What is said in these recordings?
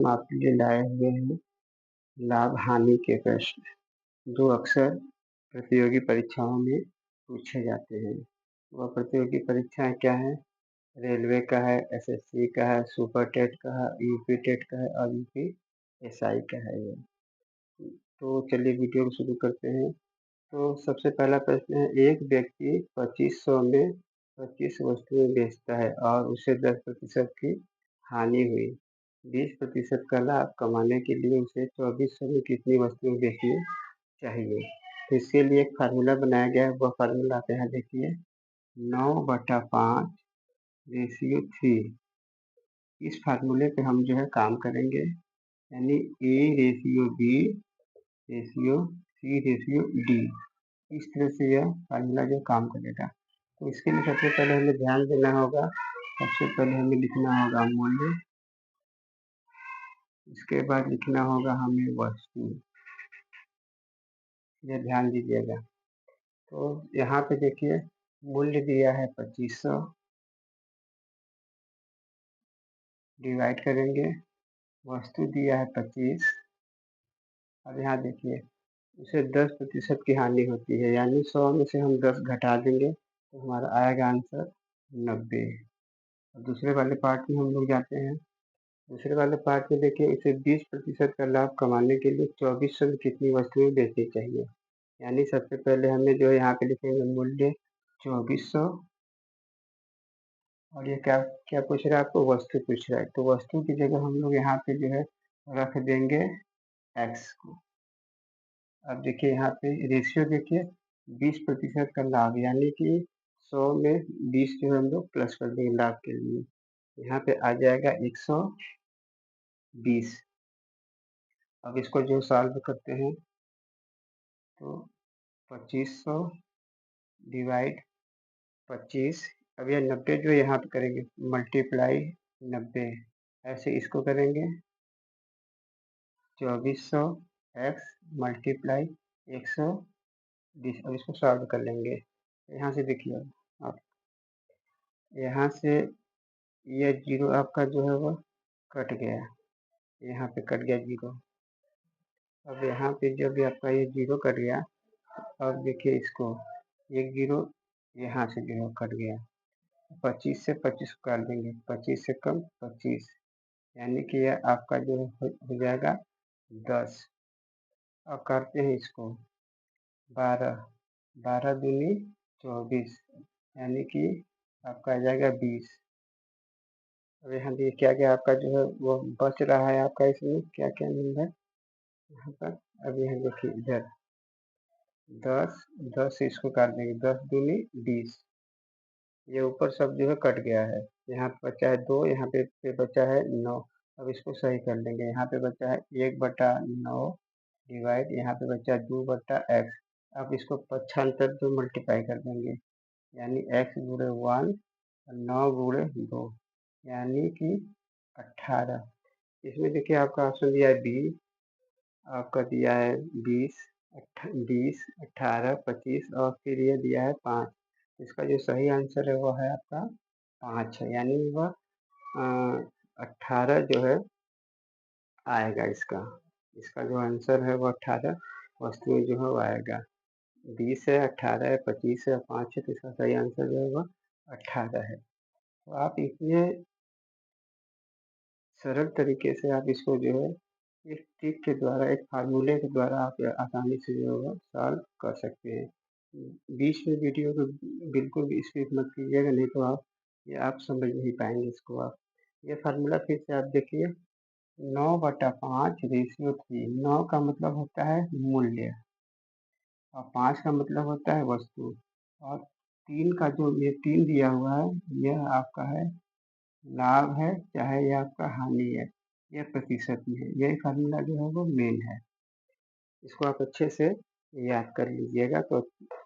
हम आपके लिए लाए हुए हैं लाभ हानि के प्रश्न, जो अक्सर प्रतियोगी परीक्षाओं में पूछे जाते हैं। वह प्रतियोगी परीक्षाएं क्या है? रेलवे का है, एसएससी का है, सुपर टेट का है, यूपी टेट का है और यूपी एसआई का है ये। तो चलिए वीडियो को शुरू करते हैं। तो सबसे पहला प्रश्न है, एक व्यक्ति 2500 में 25 वस्तुएं बेचता है और उसे 10% की हानि हुई। 20% का लाभ कमाने के लिए उसे 2400 में कितनी वस्तुएं बेचनी चाहिए? तो इसके लिए एक फार्मूला बनाया गया है, वह फार्मूला आप यहाँ देखिए, 9/5 रेशियो 3। इस फार्मूले पे हम जो है काम करेंगे, यानी A ratio B ratio C ratio D. इस तरह से यह फार्मूला जो काम करेगा। तो इसके लिए सबसे पहले हमें ध्यान देना होगा, सबसे पहले हमें लिखना होगा मूल्य, इसके बाद लिखना होगा हमें वस्तु। ये ध्यान दीजिएगा। तो यहाँ पे देखिए मूल्य दिया है 2500, डिवाइड करेंगे, वस्तु दिया है 25। अब यहाँ देखिए उसे 10% की हानि होती है, यानी 100 में से हम 10 घटा देंगे तो हमारा आएगा आंसर 90। दूसरे वाले पार्ट में हम लोग जाते हैं। दूसरे वाले पार्ट में देखिए, इसे 20% का लाभ कमाने के लिए 2400 में कितनी वस्तुएं बेचनी चाहिए? यानी सबसे पहले हमें जो है यहाँ पे लिखेंगे मूल्य 2400, और ये क्या क्या पूछ रहा है आपको? वस्तु पूछ रहा है। तो वस्तु की जगह हम लोग यहाँ पे जो है रख देंगे x को। अब देखिए यहाँ पे रेशियो देखिए, 20% का लाभ, यानी कि 100 में 20 जो है हम लोग प्लस कर देंगे लाभ के लिए। यहाँ पे आ जाएगा 120। अब इसको जो सॉल्व करते हैं तो 2500 डिवाइड 25। अब यह 90 जो यहाँ पे करेंगे मल्टीप्लाई 90, ऐसे इसको करेंगे 2400 x मल्टीप्लाई 120। अब इसको सॉल्व कर लेंगे। यहाँ से देखिए आप, यहाँ से ये जीरो आपका जो है वह कट गया, यहाँ पे कट गया जीरो। अब यहाँ पे जब भी आपका ये जीरो कट गया, अब देखिए इसको एक जीरो यहाँ से जो है कट गया। 25 से 25 को काट देंगे, 25 से कम 25, यानी कि यह आपका जो हो जाएगा 10। अब करते हैं इसको 12, 12 दूनी 24, यानी कि आपका आ जाएगा 20। अब यहाँ देखिए क्या क्या आपका जो है वो बच रहा है, आपका इसमें क्या क्या नंबर यहाँ पर। अब यहाँ देखिए इधर 10, 10 से इसको काट देंगे, 10 दूनी 20, ये ऊपर सब जो है कट गया है। यहाँ पे बचा है 2, यहाँ पे बचा है 9। अब इसको सही कर लेंगे, यहाँ पे बचा है 1/9 डिवाइड, यहाँ पे बचा 2/x। अब इसको पक्षांतर जो मल्टीप्लाई कर देंगे, यानी x गुणे 1 और 9 गुणे 2, यानी कि 18। इसमें देखिए आपका ऑप्शन दिया है बी, आपका दिया है 20, 18, 25 और फिर ये दिया है 5। इसका जो सही आंसर है वो है आपका 5 है, यानी वह 18 जो है आएगा इसका। इसका जो आंसर है वो 18 वस्तुएं जो है वो आएगा। 20 है, 18 है, 25 है, 5 है, तो इसका सही आंसर जो है वो 18 है। तो आप इतने सरल तरीके से आप इसको जो है एक ट्रिक के द्वारा, एक फार्मूले के द्वारा आप आसानी से जो है सॉल्व कर सकते हैं। बीच में वीडियो को बिल्कुल भी स्किप मत कीजिएगा, नहीं तो आप समझ नहीं पाएंगे इसको। आप ये फार्मूला फिर से आप देखिए, 9/5 रेशियो 3। 9 का मतलब होता है मूल्य और 5 का मतलब होता है वस्तु, और 3 का जो ये 3 दिया हुआ है यह आपका है लाभ है, चाहे यह आपका हानि है, यह प्रतिशत में है। यही फार्मूला जो है वो मेन है। इसको आप अच्छे से याद कर लीजिएगा, तो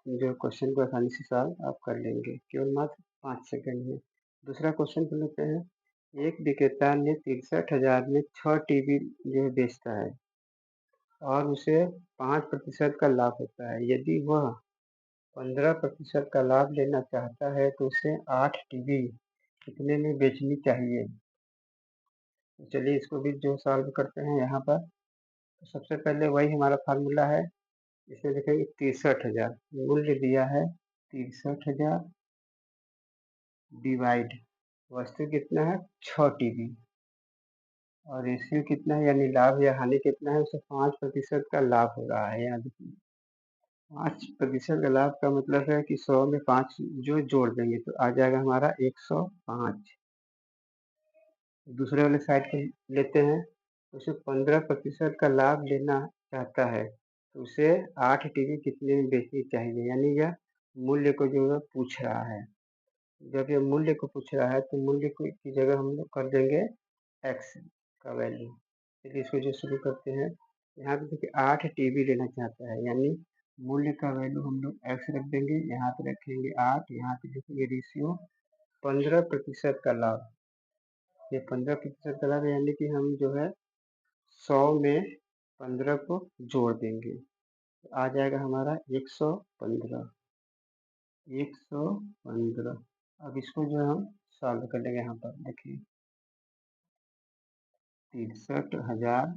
जो क्वेश्चन को आसानी से सॉल्व आप कर लेंगे केवल मात्र 5 सेकंड में। दूसरा क्वेश्चन को लेते हैं। एक विक्रेता ने 63,000 में 6 टीवी जो है बेचता है और उसे 5% का लाभ होता है। यदि वह 15% का लाभ लेना चाहता है तो उसे 8 टीवी कितने में बेचनी चाहिए? तो चलिए इसको भी जो सॉल्व करते हैं यहाँ पर। तो सबसे पहले वही हमारा फार्मूला है, इसमें देखेंगे 63,000 मूल्य दिया है, 63,000 डिवाइड वस्तु कितना है 6 टीबी और रेशियो कितना है यानी लाभ या हानि कितना है, उसे 5% का लाभ हो रहा है। यहाँ देखिए 5% का लाभ का मतलब है कि 100 में 5 जो जोड़ देंगे तो आ जाएगा हमारा 105। दूसरे वाले साइड पे लेते हैं, उसे 15% का लाभ लेना चाहता है तो उसे 8 टीवी कितने में बेचनी चाहिए, यानी यह मूल्य को जो है पूछ रहा है। जब ये मूल्य को पूछ रहा है तो मूल्य की जगह हम लोग कर देंगे एक्स का वैल्यू। चलिए इसको जो शुरू करते हैं, यहाँ पे देखिए 8 टीवी लेना चाहता है यानी मूल्य का वैल्यू हम लोग एक्स रख देंगे, यहाँ पे रखेंगे 8, यहाँ पे लिखेंगे रेशियो 15% का लाभ। ये 15% का लाभ यानी कि हम जो है 100 में 15 को जोड़ देंगे तो आ जाएगा हमारा 115। 115 अब इसको जो है हम सॉल्व कर लेंगे। यहाँ पर देखिए 63,000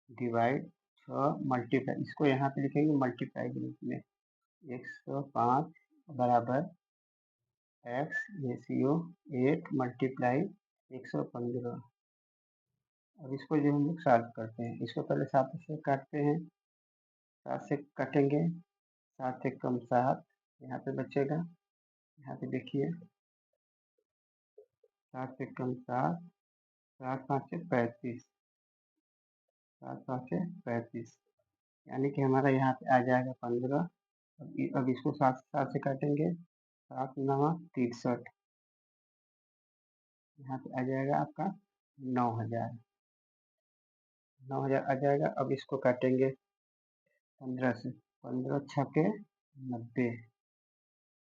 डिवाइड 6 मल्टीप्लाई, इसको यहाँ पे लिखेंगे मल्टीप्लाई के रूप में, 105 बराबर एक्स रेशियो 8 मल्टीप्लाई 115। अब इसको जो हम लोग सॉल्व करते हैं, इसको पहले 7 से काटते हैं, 7 से काटेंगे, 7 से कम 7 यहाँ पे बचेगा। यहाँ पे देखिए 7 से कम 7, 7 5 35, 7 5 35 यानी कि हमारा यहाँ पे आ जाएगा 15। अब इसको 7 से काटेंगे, 7 9 63, यहाँ पे आ जाएगा आपका 9,000, 9,000 आ जाएगा। अब इसको काटेंगे 15 से, 15 छके 90,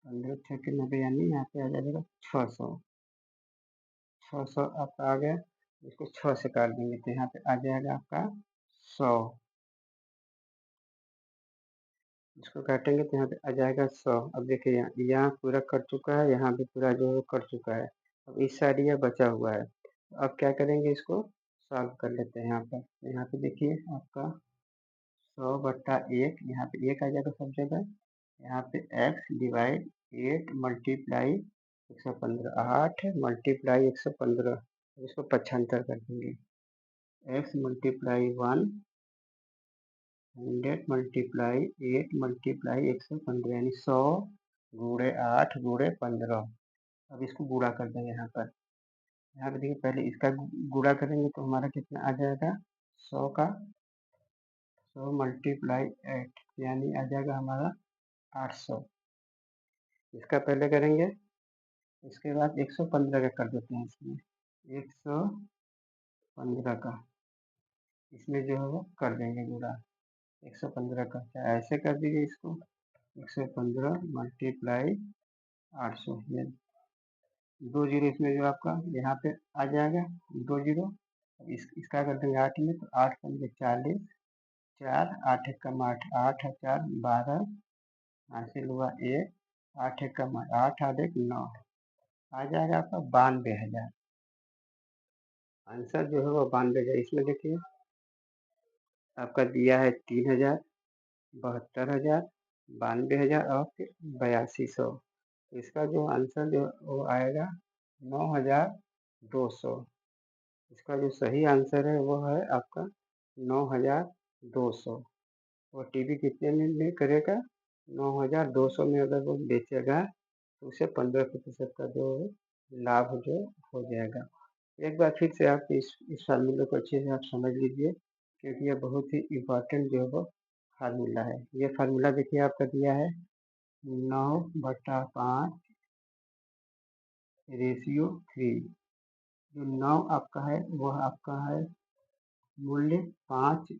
15 छके 90 यानी यहाँ पे आ जाएगा 600, 600 आपका आ गया। इसको 6 से काट देंगे तो यहाँ पे आ जाएगा आपका 100, इसको काटेंगे तो यहाँ पे आ जाएगा 100। अब देखिए यहाँ पूरा कट चुका है, यहाँ भी पूरा जो है कट चुका है, अब इस साइड यह बचा हुआ है। अब क्या करेंगे, इसको सॉल्व कर लेते हैं। यहाँ पे देखिए आपका 100/1, यहाँ पे 1 आ जाएगा सब जगह, यहाँ पे x डिवाइड 8 मल्टीप्लाई 115, 8 मल्टीप्लाई 115, इसको 75 कर देंगे, x मल्टीप्लाई 1 100 मल्टीप्लाई 8 मल्टीप्लाई 115 यानी 100 गुणे 8 गुणे 15। अब इसको गुणा कर देंगे यहाँ पे देखिए पहले इसका गुणा करेंगे तो हमारा कितना आ जाएगा 100 का 100 मल्टीप्लाई 8 यानी आ जाएगा हमारा 800। इसका पहले करेंगे, इसके बाद 115 का कर देते हैं, इसमें 115 का इसमें जो है वो कर देंगे गुणा 115 का, चाहे ऐसे कर दीजिए इसको 115 मल्टीप्लाई 800, ये 2 जीरो इसमें जो आपका यहाँ पे आ जाएगा 2 जीरो। इसका कर देंगे 8 में तो 8 पंजे 40, 4 8 एक कम 8, 8 4 12, हासिल हुआ 1, 8 एक कम 8 8 1 9, आ जाएगा आपका 92,000। आंसर जो है वो 92,000। इसमें देखिए आपका दिया है 3,000, 72,000, 92,000 और फिर 8200। इसका जो आंसर जो वो आएगा 9,200। इसका जो सही आंसर है वो है आपका 9,200। वो टीवी कितने में करेगा, 9,200 में अगर वो बेचेगा तो उसे 15% का जो लाभ जो हो जाएगा। एक बार फिर से आप इस फार्मूले को अच्छे से आप समझ लीजिए, क्योंकि यह बहुत ही इम्पोर्टेंट जो है वो फार्मूला है। ये फार्मूला देखिए आपका दिया है 9/5 रेशियो 3। जो 9 आपका है वह आपका है मूल्य, 5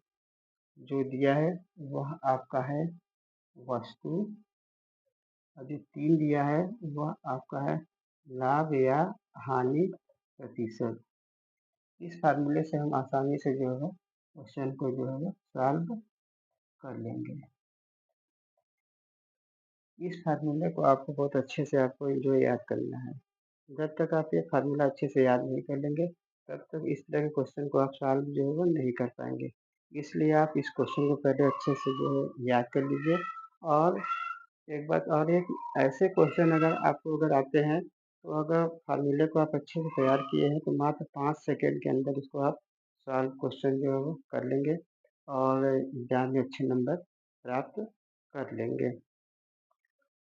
जो दिया है वह आपका है वस्तु, और जो 3 दिया है वह आपका है लाभ या हानि प्रतिशत। इस फार्मूले से हम आसानी से जो है क्वेश्चन को जो है सॉल्व कर लेंगे। इस फार्मूले को आपको बहुत अच्छे से आपको जो याद करना है। जब तक आप ये फार्मूला अच्छे से याद नहीं कर लेंगे तब तक इस तरह के क्वेश्चन को आप सॉल्व जो है वो नहीं कर पाएँगे। इसलिए आप इस क्वेश्चन को पहले अच्छे से जो है याद कर लीजिए। और एक बात और है कि ऐसे क्वेश्चन अगर आते हैं, तो अगर फ़ॉर्मूले को आप अच्छे से तैयार किए हैं, तो मात्र 5 सेकंड के अंदर इसको आप सॉल्व क्वेश्चन जो है वो कर लेंगे और एग्ज़ाम में अच्छे नंबर प्राप्त कर लेंगे।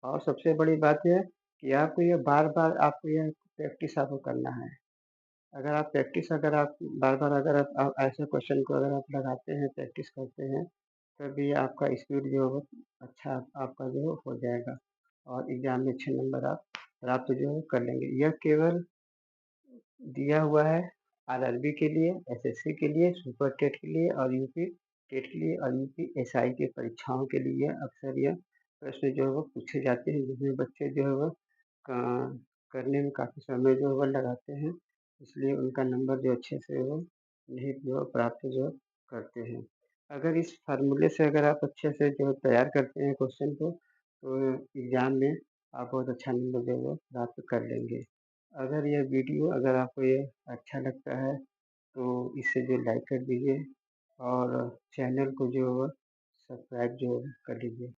और सबसे बड़ी बात ये है कि आपको ये बार-बार आपको ये प्रैक्टिस आपको करना है। अगर आप बार-बार अगर आप ऐसे क्वेश्चन को अगर आप लगाते हैं, प्रैक्टिस करते हैं, तभी आपका स्पीड जो है वो अच्छा आपका जो है हो जाएगा और एग्ज़ाम में अच्छे नंबर आप प्राप्त जो है कर लेंगे। यह केवल दिया हुआ है आरआरबी के लिए, एसएससी के लिए, सुपर टेट के लिए और यूपी टेट के लिए और यूपी एसआई की परीक्षाओं के लिए अक्सर यह प्रश्न जो है वो पूछे जाते हैं, जिसमें बच्चे जो है वो क करने में काफ़ी समय जो है वो लगाते हैं, इसलिए उनका नंबर जो अच्छे से वो नहीं जो है प्राप्त जो करते हैं। अगर इस फ़ॉर्मूले से अगर आप अच्छे से जो है तैयार करते हैं क्वेश्चन को, तो एग्ज़ाम में आप बहुत अच्छा नंबर जो है वो प्राप्त कर लेंगे। अगर आपको ये अच्छा लगता है, तो इसे जो लाइक कर दीजिए और चैनल को जो है वो सब्सक्राइब जो है कर लीजिए।